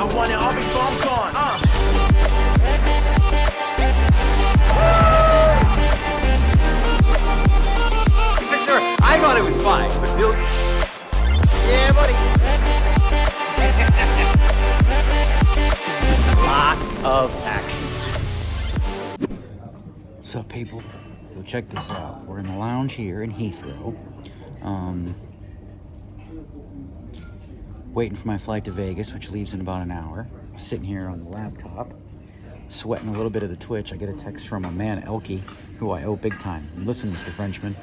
I want it all before I'm gone. For sure, I thought it was fine, but Phil... Yeah, buddy. Lot of action. What's up, people? So check this out. We're in the lounge here in Heathrow. Waiting for my flight to Vegas, which leaves in about an hour. Sitting here on the laptop, sweating a little bit of the twitch. I get a text from a man, Elkie, who I owe big time. Listen, Mr. Frenchman,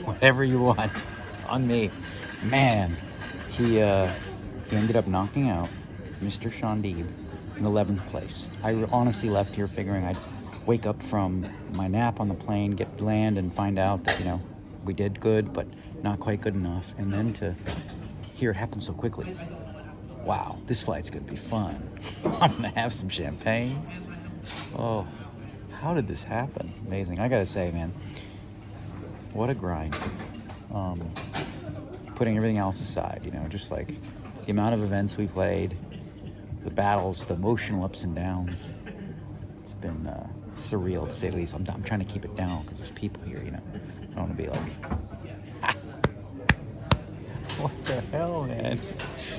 whatever you want, it's on me. Man, he ended up knocking out Mr. Shandib in 11th place. I honestly left here figuring I'd wake up from my nap on the plane, land, and find out that, you know, we did good, but not quite good enough. And then to hear it happen so quickly. Wow, this flight's gonna be fun. I'm gonna have some champagne. Oh, how did this happen? Amazing. I gotta say, man, what a grind. Putting everything else aside, you know, just like the amount of events we played, the battles, the emotional ups and downs. It's been surreal, to say the least. I'm trying to keep it down because there's people here, you know. I don't want to be like, what the hell, man?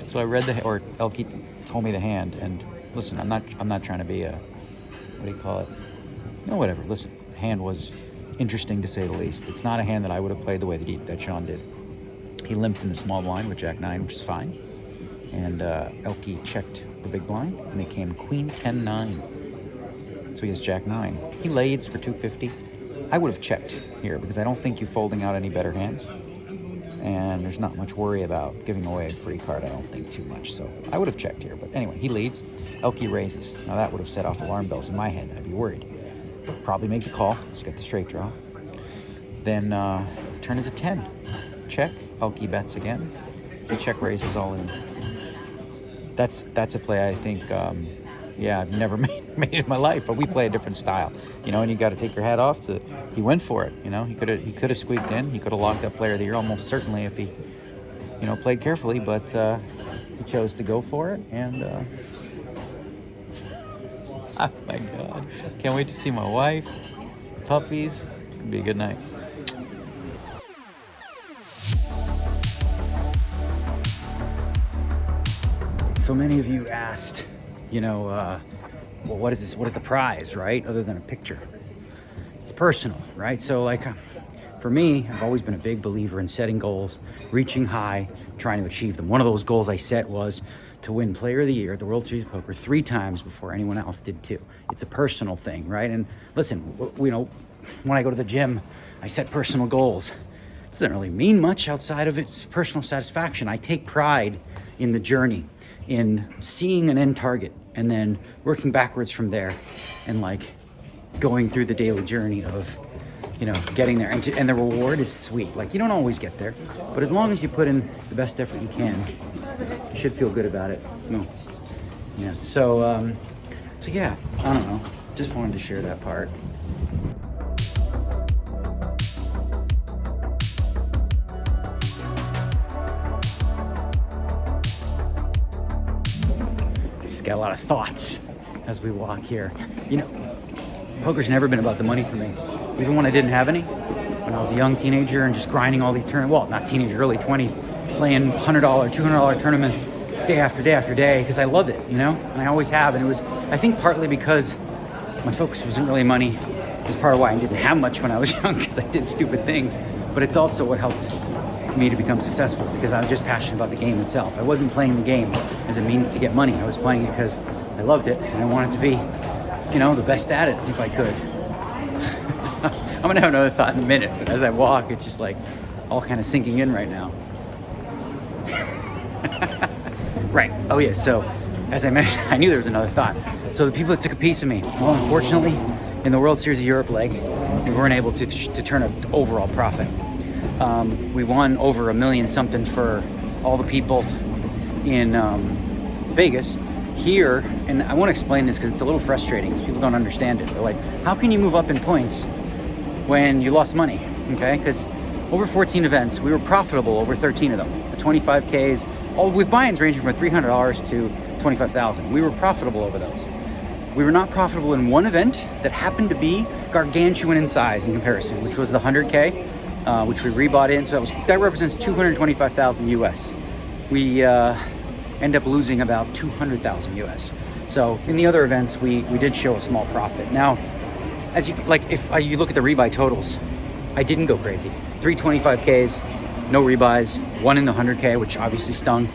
So I read or Elkie told me the hand, and listen, I'm not trying to be a, what do you call it? No, whatever. Listen, the hand was interesting, to say the least. It's not a hand that I would have played the way that Sean did. He limped in the small blind with Jack 9, which is fine. And Elkie checked the big blind, and they came Queen 10-9. So he has Jack 9. He leads for 250. I would have checked here because I don't think you're folding out any better hands. And there's not much worry about giving away a free card, I don't think, too much. So I would have checked here. But anyway, he leads. Elkie raises. Now that would have set off alarm bells in my head. I'd be worried. Probably make the call. Let's get the straight draw. Then turn is a 10. Check. Elkie bets again. He check raises all in. That's a play I think, I've never made in my life. But we play a different style, you know. And you got to take your hat off to. He went for it, you know. He could have squeaked in. He could have locked up Player of the Year almost certainly if he, you know, played carefully. But he chose to go for it, and oh my God, can't wait to see my wife, puppies. It's gonna be a good night. So many of you asked, you know, well, what is this? What is the prize, right? Other than a picture. It's personal, right? So like, for me, I've always been a big believer in setting goals, reaching high, trying to achieve them. One of those goals I set was to win Player of the Year at the World Series of Poker 3 times before anyone else did too. It's a personal thing, right? And listen, you know, when I go to the gym, I set personal goals. It doesn't really mean much outside of its personal satisfaction. I take pride in the journey, in seeing an end target and then working backwards from there and like going through the daily journey of, you know, getting there. And the reward is sweet. Like, you don't always get there, but as long as you put in the best effort you can, you should feel good about it. No. Yeah. So yeah, I don't know. Just wanted to share that part. Got a lot of thoughts as we walk here. You know, poker's never been about the money for me. Even when I didn't have any, when I was a young teenager and just grinding all these tournaments, well, not teenager, early 20s, playing $100, $200 tournaments day after day after day because I loved it, you know, and I always have. And it was, I think, partly because my focus wasn't really money. It's part of why I didn't have much when I was young because I did stupid things. But it's also what helped me to become successful because I was just passionate about the game itself. I wasn't playing the game as a means to get money. I was playing it because I loved it and I wanted to be, you know, the best at it if I could. I'm gonna have another thought in a minute, but as I walk, it's just like all kind of sinking in right now. Right. Oh yeah. So as I mentioned, I knew there was another thought. So the people that took a piece of me, well, unfortunately, in the World Series of Europe leg, we weren't able to turn an overall profit. We won over $1 million something for all the people in Vegas. Here, and I want to explain this because it's a little frustrating because people don't understand it. They're like, how can you move up in points when you lost money? Okay, because over 14 events, we were profitable over 13 of them. The 25Ks, all with buy-ins ranging from $300 to 225,000. We were profitable over those. We were not profitable in one event that happened to be gargantuan in size in comparison, which was the 100K, which we rebought in. So that represents 225,000 US. We end up losing about 200,000 US. So in the other events, we did show a small profit. Now, as you like, if you look at the rebuy totals, I didn't go crazy. 325Ks, no rebuys, one in the 100K, which obviously stung.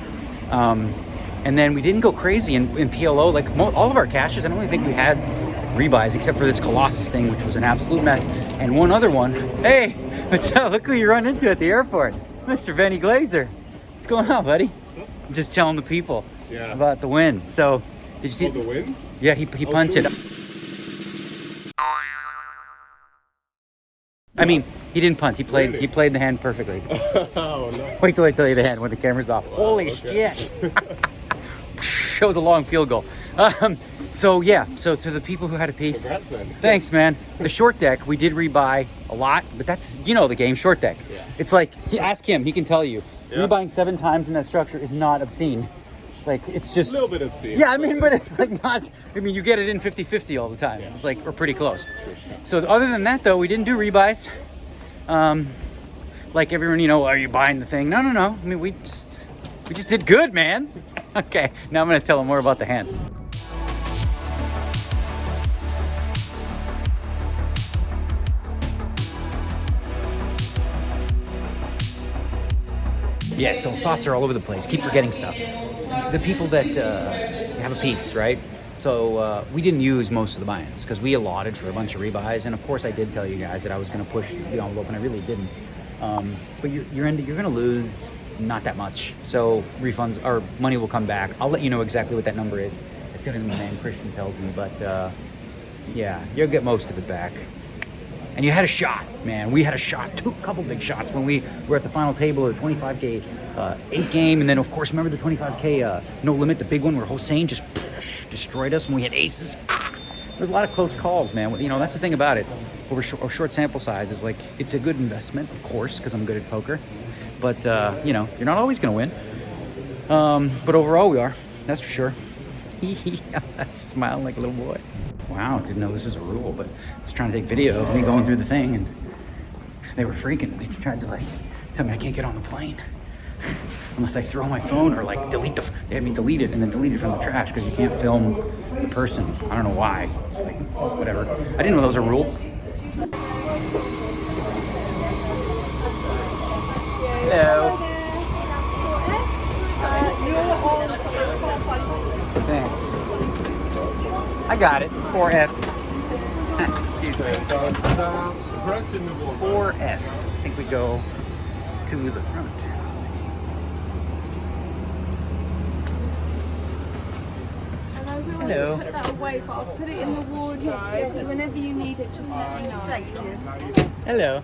And then we didn't go crazy in PLO. Like all of our caches, I don't even think we had rebuys except for this Colossus thing, which was an absolute mess. And one other one. Hey, what's up? Look who you run into at the airport. Mr. Benny Glazer. What's going on, buddy? I'm just telling the people about the win. So, did you see the win? Yeah, he punted. I mean, he didn't punt. He played the hand perfectly. Oh, no. Wait till I tell you the hand when the camera's off. Holy shit. That was a long field goal. So to the people who had a piece, thanks, man. The short deck, we did rebuy a lot, but that's, the game, short deck. Yeah. It's like, ask him, he can tell you. Yeah. Rebuying 7 times in that structure is not obscene. Like, it's just... A little bit obscene. Yeah, I mean, but it's like not... I mean, you get it in 50-50 all the time. Yeah. It's like, we're pretty close. Sure. So other than that, though, we didn't do rebuys. Like everyone, are you buying the thing? No. I mean, we just did good, man. Okay, now I'm going to tell them more about the hand. Yeah, so thoughts are all over the place. Keep forgetting stuff. The people that have a piece, right? So we didn't use most of the buy-ins because we allotted for a bunch of rebuys. And of course, I did tell you guys that I was going to push the envelope, and I really didn't. But you're going to lose not that much. So refunds or money will come back. I'll let you know exactly what that number is as soon as my man Christian tells me. But yeah, you'll get most of it back. And you had a shot, man. We had a shot, couple big shots when we were at the final table of the 25K 8 game. And then, of course, remember the 25K no limit, the big one where Hossein just destroyed us when we had aces. There's a lot of close calls, man. That's the thing about it. Over short sample size is like, it's a good investment, of course, because I'm good at poker. But, you're not always going to win. But overall, we are. That's for sure. Smiling like a little boy. Wow, didn't know this was a rule, but I was trying to take video of me going through the thing, and they were freaking. They tried to tell me I can't get on the plane unless I throw my phone or delete they had me delete it and then delete it from the trash because you can't film the person. I don't know why. It's like, whatever. I didn't know that was a rule. Hello. Thanks. I got it. 4F. Excuse me. 4F. I think we go to the front. Hello. Put that away, but I'll put it in the wardrobe. Whenever you need it, just let me know. Thank you. Hello.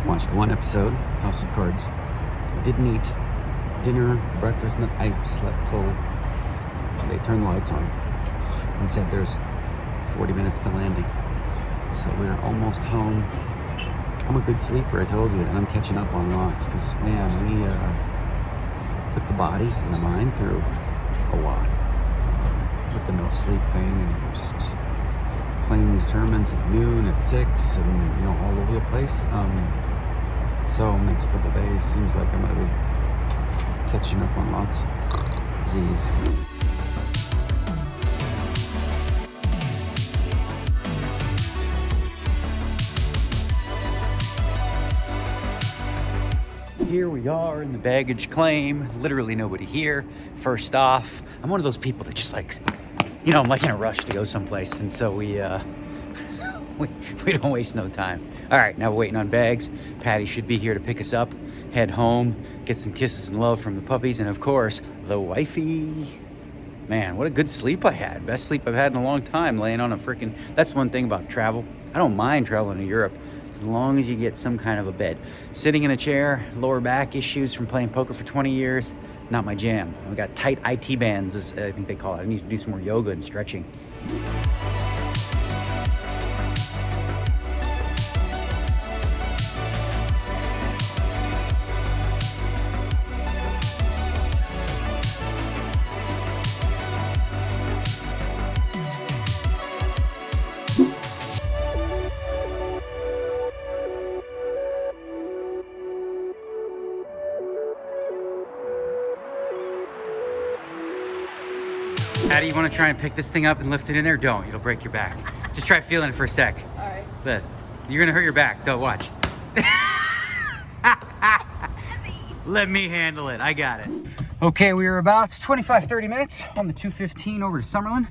Watched one episode, House of Cards. Didn't eat dinner, breakfast. I slept till they turned the lights on and said there's 40 minutes to landing. So we're almost home. I'm a good sleeper, I told you, and I'm catching up on lots because, man, we put the body and the mind through a lot with the no sleep thing and just playing these tournaments at noon, at 6, and, you know, all over the place. So next couple days seems like I'm going to be catching up on lots of disease. Here we are in the baggage claim. Literally nobody here. First off, I'm one of those people that just like, you know, I'm like in a rush to go someplace, and so we don't waste no time. All right, now we're waiting on bags. Patty should be here to pick us up, head home, get some kisses and love from the puppies, and of course, the wifey. Man, what a good sleep I had. Best sleep I've had in a long time, laying on a freaking, that's one thing about travel. I don't mind traveling to Europe, as long as you get some kind of a bed. Sitting in a chair, lower back issues from playing poker for 20 years, not my jam. I've got tight IT bands, as I think they call it. I need to do some more yoga and stretching. Patty, you want to try and pick this thing up and lift it in there? Don't. It'll break your back. Just try feeling it for a sec. All right. Look, you're going to hurt your back. Don't watch. Let me handle it. I got it. Okay, we were about 25, 30 minutes on the 215 over to Summerlin.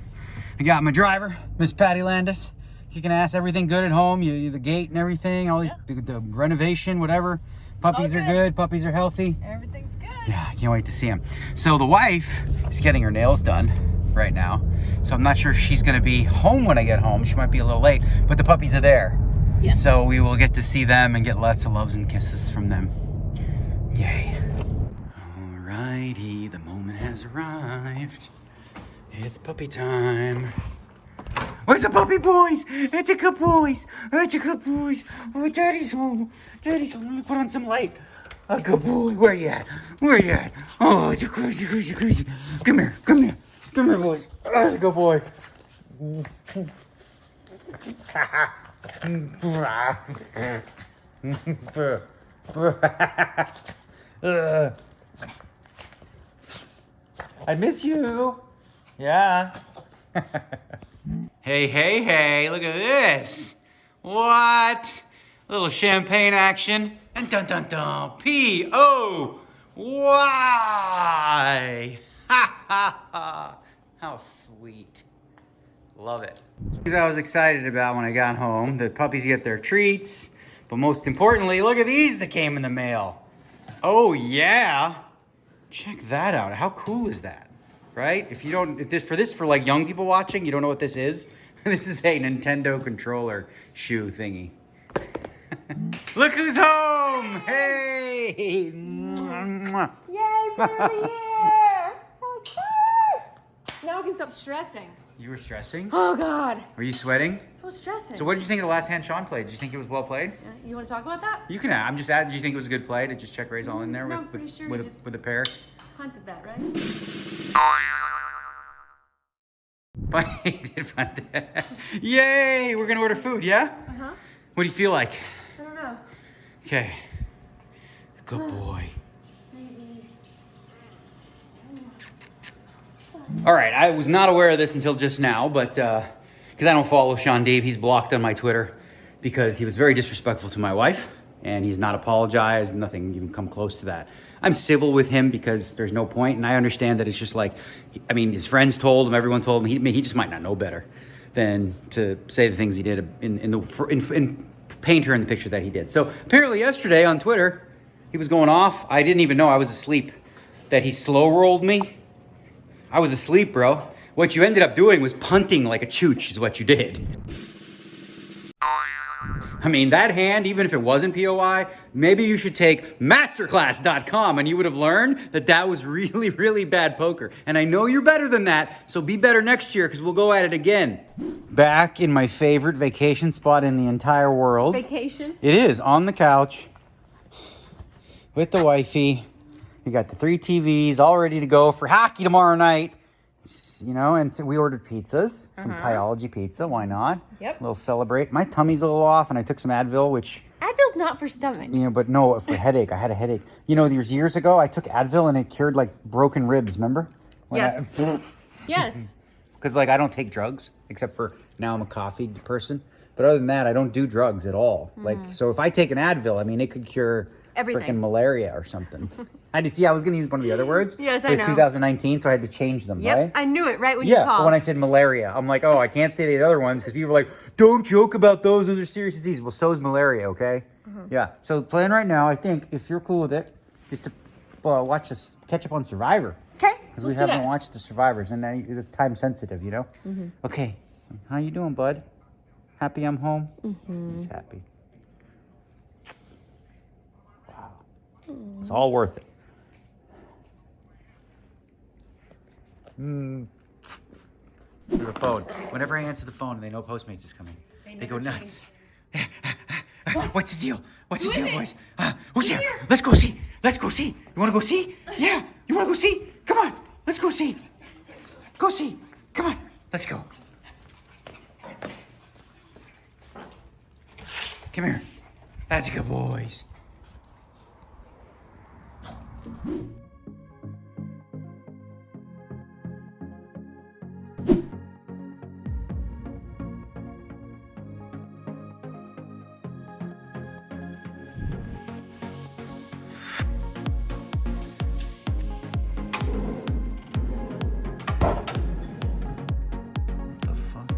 I got my driver, Miss Patty Landis. Kicking ass. Everything good at home? The gate and everything, all these, the renovation, whatever. Puppies are good. Puppies are healthy. Everything's good. Yeah, I can't wait to see him. So the wife is getting her nails done right now. So I'm not sure if she's gonna be home when I get home. She might be a little late, but the puppies are there. Yes. So we will get to see them and get lots of loves and kisses from them. Yay. Alrighty, the moment has arrived. It's puppy time. Where's the puppy boys? It's a good boys. It's a good boys. Oh, daddy's home. Daddy's home. Let me put on some light. A good boy. Where you at? Where you at? Oh, it's a crazy, crazy, crazy. Come here. Come here. Come here, boys. Oh, it's a good boy. I miss you. Yeah. Hey, hey, hey, look at this. What? A little champagne action. And dun dun dun. P-O-Y. Ha ha ha. How sweet. Love it. Things I was excited about when I got home. The puppies get their treats. But most importantly, look at these that came in the mail. Oh yeah. Check that out. How cool is that? Right? If this for like young people watching, you don't know what this is. This is a Nintendo controller shoe thingy. Look who's home! Hey! Yay, we're here! Okay. Now I can stop stressing. You were stressing? Oh God. Were you sweating? I was stressing. So what did you think of the last hand Sean played? Did you think it was well played? You want to talk about that? You can. I'm just asking. Do you think it was a good play to just check raise all in there No, I'm pretty sure you just with a pair? Hunted that, right? But he did fun. Yay! We're gonna order food, yeah? Uh-huh. What do you feel like? I don't know. Okay. Good boy. Maybe. All right, I was not aware of this until just now, but because I don't follow Sean Dave, he's blocked on my Twitter because he was very disrespectful to my wife, and he's not apologized, nothing even come close to that. I'm civil with him because there's no point, and I understand that it's just like, I mean, his friends told him, everyone told him, he just might not know better than to say the things he did in paint her in the picture that he did. So apparently yesterday on Twitter, he was going off. I didn't even know I was asleep, that he slow rolled me. I was asleep, bro. What you ended up doing was punting like a chooch is what you did. I mean, that hand, even if it wasn't POY, maybe you should take masterclass.com and you would have learned that that was really, really bad poker. And I know you're better than that, so be better next year because we'll go at it again. Back in my favorite vacation spot in the entire world. Vacation? It is, on the couch with the wifey. We got the 3 TVs all ready to go for hockey tomorrow night. You know, and we ordered pizzas, some Pyology pizza. Why not? Yep. A little celebrate. My tummy's a little off, and I took some Advil, which... Advil's not for stomach. You know, but no, for headache. I had a headache. You know, years ago, I took Advil, and it cured, like, broken ribs, remember? Yes. Yes. Because, like, I don't take drugs, except for now I'm a coffee person. But other than that, I don't do drugs at all. Like, so if I take an Advil, I mean, it could cure... Everything. Freaking malaria or something. I was going to use one of the other words. Yes, I know. It's 2019, so I had to change them, Yep, right? I knew it right when you Yeah, called. but when I said malaria, I'm like, oh, I can't say the other ones because people are like, don't joke about those. Those are serious diseases. Well, so is malaria, okay? Yeah. So the plan right now, I think, if you're cool with it, is to watch us catch up on Survivor. Okay, Because we haven't watched the Survivors, and it's time sensitive, you know? Okay. How you doing, bud? Happy I'm home? He's happy. It's all worth it. The phone. Whenever I answer the phone and they know Postmates is coming, they go nuts. What's the deal? What's the deal, boys? Who's here? Let's go see. Let's go see. You want to go see? Yeah. You want to go see? Come on. Let's go see. Go see. Come on. Let's go. Come here. That's good, boys. The fuck?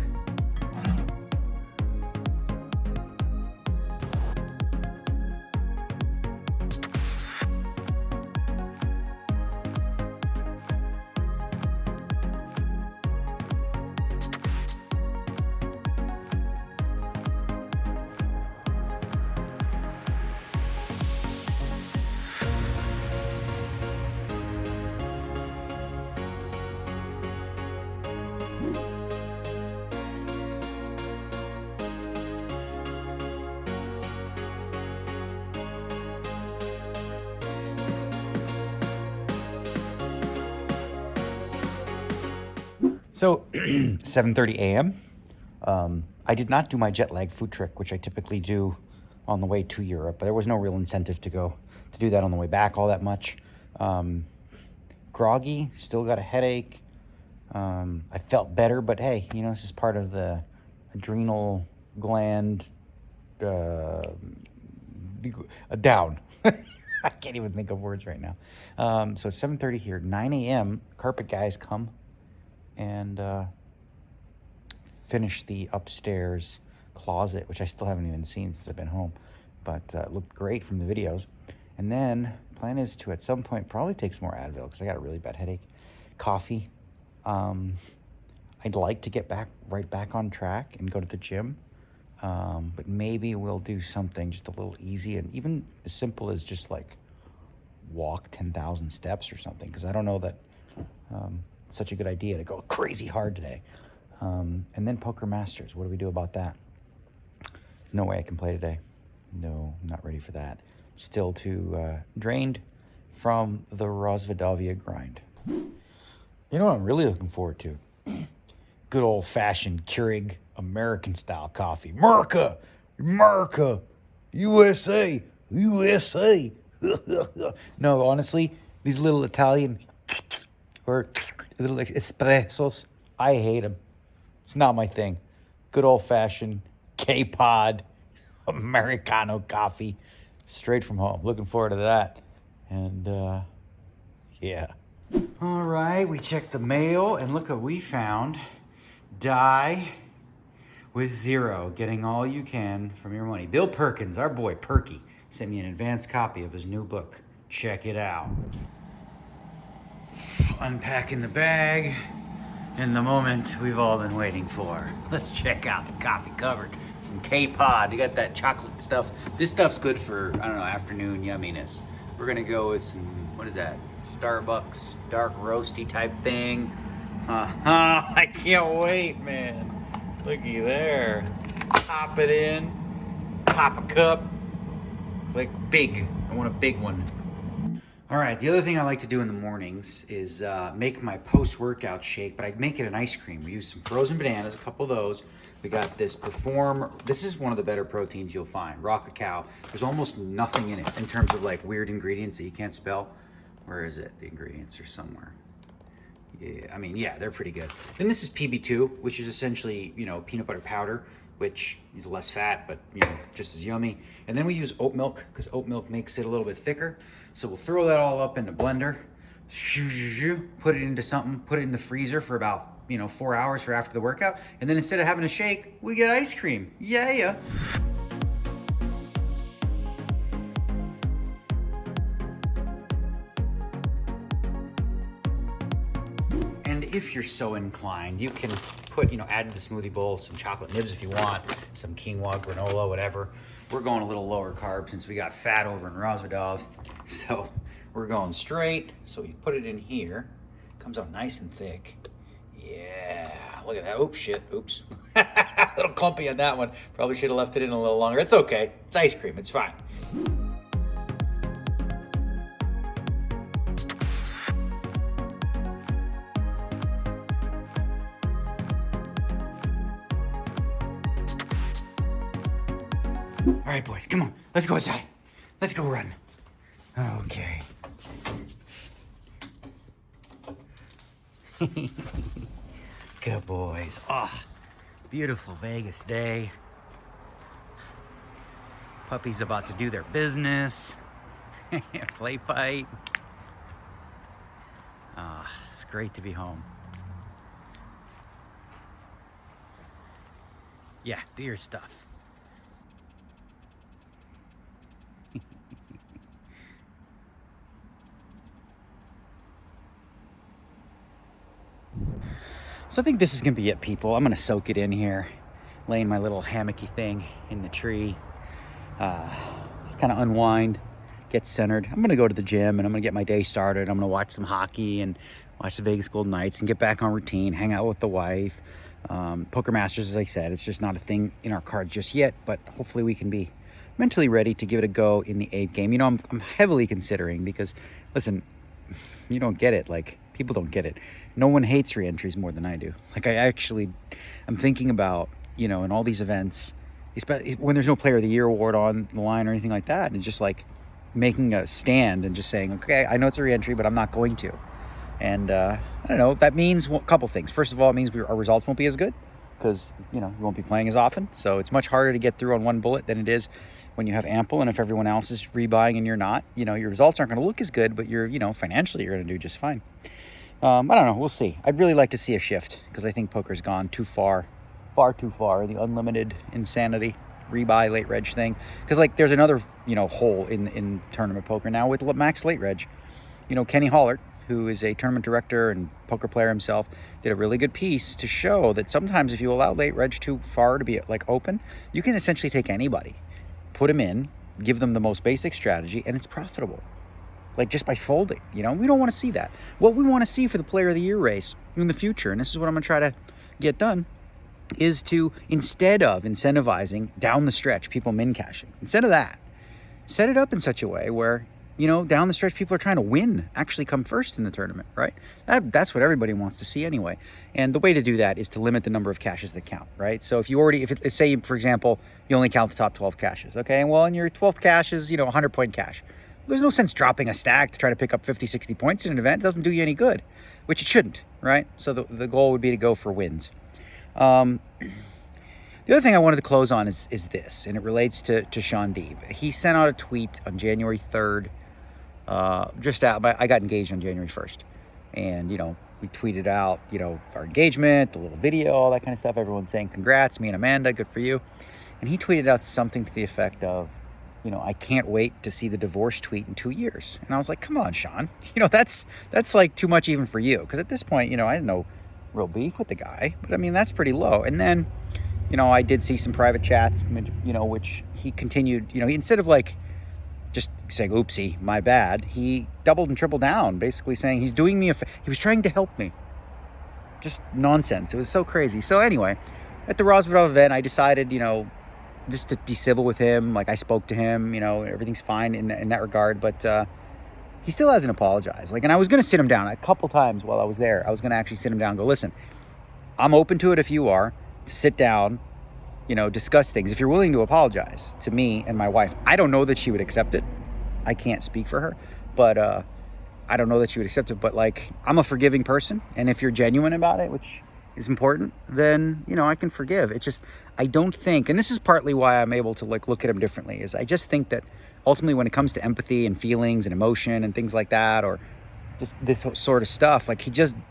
So, 7:30 a.m. I did not do my jet lag food trick, which I typically do on the way to Europe. But there was no real incentive to do that on the way back all that much. Groggy, still got a headache. I felt better, but hey, you know, this is part of the adrenal gland down. I can't even think of words right now. So it's 7:30 here. 9 a.m. Carpet guys come and finish the upstairs closet, which I still haven't even seen since I've been home, but it looked great from the videos. And then plan is to at some point probably take some more Advil because I got a really bad headache. Coffee. I'd like to get right back on track and go to the gym, but maybe we'll do something just a little easy and even as simple as just like walk 10,000 steps or something, because I don't know that it's such a good idea to go crazy hard today. And then Poker Masters. What do we do about that? There's no way I can play today. No, I'm not ready for that. Still too drained from the Rosvadovia grind. You know what I'm really looking forward to? Good old-fashioned Keurig American-style coffee. America! America! USA! USA! No, honestly, these little Italian or little espressos, I hate them. It's not my thing. Good old-fashioned K-Pod Americano coffee straight from home. Looking forward to that. And, yeah. All right, we checked the mail, and look what we found. Die with zero, getting all you can from your money. Bill Perkins, our boy Perky, sent me an advance copy of his new book. Check it out. Unpacking the bag, and the moment we've all been waiting for. Let's check out the copy cover. It's Some K-Pod. You got that chocolate stuff. This stuff's good for, I don't know, afternoon yumminess. We're gonna go with some, what is that? Starbucks dark roasty type thing. I can't wait, man. Looky there. Pop it in. Pop a cup. Click big. I want a big one. All right, the other thing I like to do in the mornings is make my post-workout shake, but I make it an ice cream. We use some frozen bananas, a couple of those. We got this Perform. This is one of the better proteins you'll find, raw cacao. There's almost nothing in it in terms of like weird ingredients that you can't spell. Where is it? The ingredients are somewhere. Yeah, I mean, yeah, they're pretty good. Then this is PB2, which is essentially, you know, peanut butter powder, which is less fat, but, you know, just as yummy. And then we use oat milk, because oat milk makes it a little bit thicker. So we'll throw that all up in the blender, put it into something, put it in the freezer for about, you know, 4 hours for after the workout. And then instead of having a shake, we get ice cream. Yeah. And if you're so inclined, you can put, you know, add to the smoothie bowl some chocolate nibs if you want, some quinoa, granola, whatever. We're going a little lower carb since we got fat over in Razvedov. So we're going straight. So we put it in here. Comes out nice and thick. Yeah, look at that. Oops, shit. Oops. A little clumpy on that one. Probably should have left it in a little longer. It's okay. It's ice cream. It's fine. All right, boys, come on. Let's go outside. Let's go run. Okay. Good boys. Oh, beautiful Vegas day. Puppy's about to do their business. Play fight. It's great to be home. Yeah, do your stuff. So I think this is gonna be it, people. I'm gonna soak it in here, laying my little hammocky thing in the tree. Just kind of unwind, get centered. I'm gonna go to the gym and I'm gonna get my day started. I'm gonna watch some hockey and watch the Vegas Golden Knights and get back on routine, hang out with the wife. Poker Masters, as I said, it's just not a thing in our cards just yet, but hopefully we can be mentally ready to give it a go in the 8 game. You know, I'm heavily considering because, listen, you don't get it. Like, people don't get it. No one hates re-entries more than I do. Like, I'm thinking about, you know, in all these events, especially when there's no Player of the Year award on the line or anything like that, and just like making a stand and just saying, okay, I know it's a re-entry, but I'm not going to. And I don't know, that means a couple things. First of all, it means our results won't be as good because, you know, you won't be playing as often. So it's much harder to get through on one bullet than it is when you have ample. And if everyone else is rebuying and you're not, you know, your results aren't going to look as good, but you're, you know, financially you're going to do just fine. I don't know. We'll see. I'd really like to see a shift because I think poker's gone too far too far. The unlimited insanity, rebuy late reg thing. Because, like, there's another, you know, hole in tournament poker now with max late reg. You know, Kenny Hollert, who is a tournament director and poker player himself, did a really good piece to show that sometimes if you allow late reg too far to be, like, open, you can essentially take anybody, put them in, give them the most basic strategy, and it's profitable. Like, just by folding, you know? We don't want to see that. What we want to see for the Player of the Year race in the future, and this is what I'm going to try to get done, is to, instead of incentivizing down the stretch people min cashing, instead of that, set it up in such a way where, you know, down the stretch people are trying to win, actually come first in the tournament, right? That's what everybody wants to see anyway. And the way to do that is to limit the number of caches that count, right? So if say, for example, you only count the top 12 caches, okay? Well, and your 12th cache is, you know, 100-point cache. There's no sense dropping a stack to try to pick up 50, 60 points in an event. It doesn't do you any good, which it shouldn't, right? So the goal would be to go for wins. The other thing I wanted to close on is this, and it relates to Sean Deeb. He sent out a tweet on January 3rd, I got engaged on January 1st. And, you know, we tweeted out, you know, our engagement, the little video, all that kind of stuff. Everyone's saying, congrats, me and Amanda, good for you. And he tweeted out something to the effect of, you know, I can't wait to see the divorce tweet in 2 years. And I was like, come on, Sean. You know, that's like too much even for you. Because at this point, you know, I had no real beef with the guy. But I mean, that's pretty low. And then I did see some private chats, which he continued, instead of like just saying, oopsie, my bad, he doubled and tripled down, basically saying he's doing me he was trying to help me. Just nonsense. It was so crazy. So anyway, at the Roswell event, I decided, just to be civil with him. Like, I spoke to him, everything's fine in that regard, but he still hasn't apologized. Like, and I was going to sit him down a couple times while I was there. I was going to actually sit him down and go, listen, I'm open to it if you are, to sit down, discuss things. If you're willing to apologize to me and my wife, I don't know that she would accept it. I can't speak for her, but I don't know that she would accept it. But like, I'm a forgiving person, and if you're genuine about it, which is important, then I can forgive. It's just, I don't think, and this is partly why I'm able to like look at him differently, is I just think that ultimately when it comes to empathy and feelings and emotion and things like that, or just this sort of stuff, like he doesn't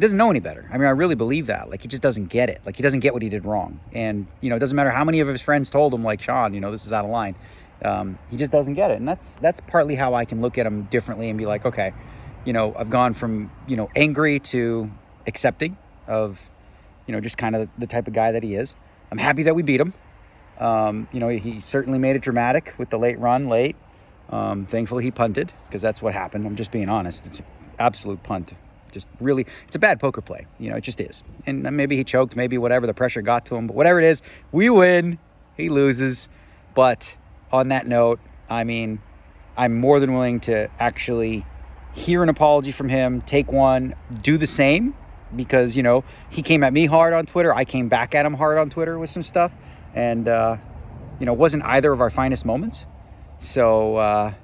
know any better. I mean, I really believe that. Like, he just doesn't get it. Like, he doesn't get what he did wrong. And, it doesn't matter how many of his friends told him, like, Sean, this is out of line. He just doesn't get it. And that's partly how I can look at him differently and be like, okay, I've gone from, angry to accepting of, just kind of the type of guy that he is. I'm happy that we beat him. He certainly made it dramatic with the late run. Thankfully, he punted, because that's what happened. I'm just being honest. It's an absolute punt. Just really, it's a bad poker play. It just is. And maybe he choked, maybe whatever, the pressure got to him. But whatever it is, we win. He loses. But on that note, I mean, I'm more than willing to actually hear an apology from him, take one, do the same. Because, he came at me hard on Twitter. I came back at him hard on Twitter with some stuff. And, wasn't either of our finest moments. So,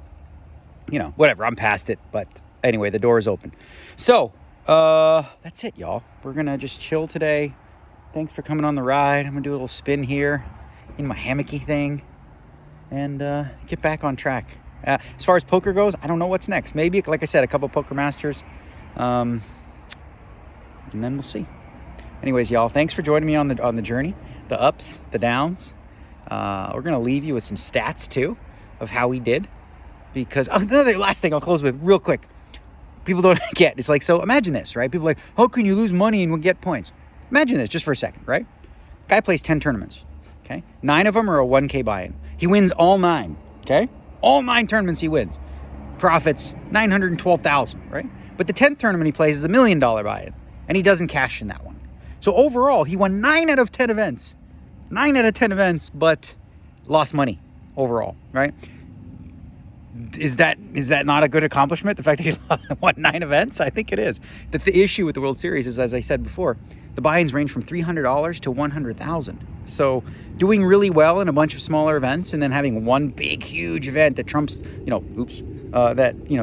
whatever, I'm past it. But anyway, the door is open. So, that's it, y'all. We're going to just chill today. Thanks for coming on the ride. I'm going to do a little spin here in my hammocky thing and get back on track. As far as poker goes, I don't know what's next. Maybe, like I said, a couple Poker Masters. And then we'll see. Anyways, y'all, thanks for joining me on the journey. The ups, the downs. We're going to leave you with some stats, too, of how we did. Because, another last thing I'll close with real quick. People don't get. It's like, so imagine this, right? People are like, how can you lose money and get points? Imagine this just for a second, right? Guy plays 10 tournaments, okay? 9 of them are a 1K buy-in. He wins all 9, okay? All 9 tournaments he wins. Profits $912,000, right? But the 10th tournament he plays is $1 million buy-in, and he doesn't cash in that one. So overall, he won 9 out of 10 events. 9 out of 10 events, but lost money overall, right? Is that not a good accomplishment? The fact that he won 9 events? I think it is. The issue with the World Series is, as I said before, the buy-ins range from $300 to $100,000. So doing really well in a bunch of smaller events and then having one big, huge event that trumps,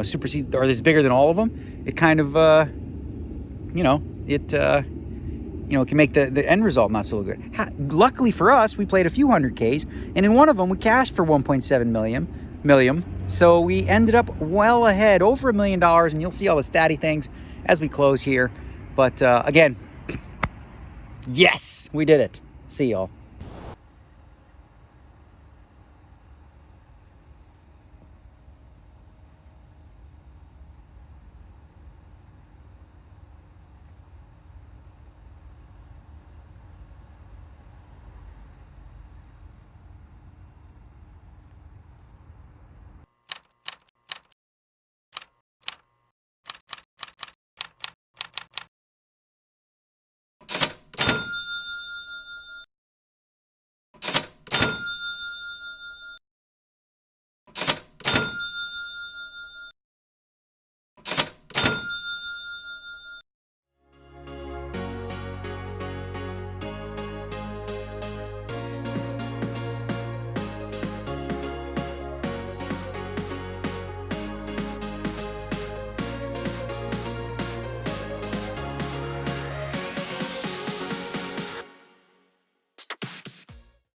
supersedes or is bigger than all of them, it kind of, it can make the end result not so good. Luckily for us, we played a few hundred Ks, and in one of them, we cashed for $1.7 million. So we ended up well ahead, over $1 million, and you'll see all the statty things as we close here. But again, yes, we did it. See y'all.